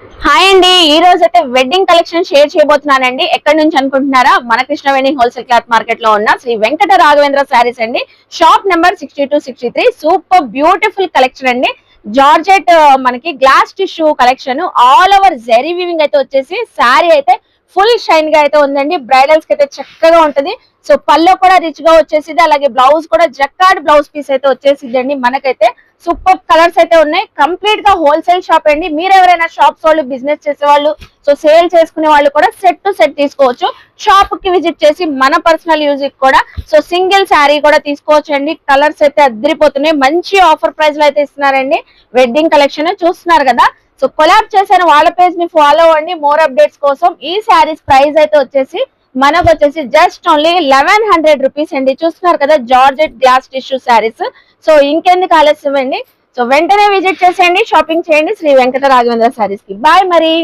Hi అండి, ఈ రోజు అయితే వెడ్డింగ్ కలెక్షన్ షేర్ చేయబోతున్నానండి. ఎక్కడి నుంచి అనుకుంటున్నారా? మన కృష్ణవేణి హోల్సేల్ క్లాత్ మార్కెట్ లో ఉన్న శ్రీ వెంకట రాఘవేంద్ర శారీస్ అండి. Shop number 62-63. Super beautiful collection అండి. జార్జెట్ మనకి glass tissue collection, all over zari weaving అయితే వచ్చేసి శారీ అయితే ఫుల్ షైన్ గా అయితే ఉందండి. బ్రైడల్స్ కి అయితే చక్కగా ఉంటది. సో పల్లో కూడా రిచ్ గా వచ్చేసింది. అలాగే బ్లౌజ్ కూడా జక్కార్డ్ బ్లౌజ్ పీస్ అయితే వచ్చేసిందండి. మనకైతే సూపర్ కలర్స్ అయితే ఉన్నాయి. కంప్లీట్ గా హోల్సేల్ షాప్ అండి. మీరు ఎవరైనా షాప్స్ వాళ్ళు, బిజినెస్ చేసే వాళ్ళు, సో సేల్ చేసుకునే వాళ్ళు కూడా సెట్ టు సెట్ తీసుకోవచ్చు. షాప్ కి విజిట్ చేసి మన పర్సనల్ యూజ్ కూడా సో సింగిల్ శారీ కూడా తీసుకోవచ్చు అండి. కలర్స్ అయితే అద్దరిపోతున్నాయి. మంచి ఆఫర్ ప్రైస్ లో అయితే ఇస్తున్నారండి. వెడ్డింగ్ కలెక్షన్ చూస్తున్నారు కదా. సో కొలాబ్ చేసిన వాళ్ళ పేజ్ ని ఫాలో అవ్వండి మోర్ అప్డేట్స్ కోసం. ఈ శారీస్ ప్రైస్ అయితే వచ్చేసి మనకు వచ్చేసి జస్ట్ ఓన్లీ 1100 రూపీస్ అండి. చూస్తున్నారు కదా, georgette glass tissue saris. So ఇంకెందుకు ఆలస్యం అండి, సో వెంటనే విజిట్ చేసేయండి, షాపింగ్ చేయండి శ్రీ వెంకట రాఘవేంద్ర శారీస్ కి. బాయ్ మరి.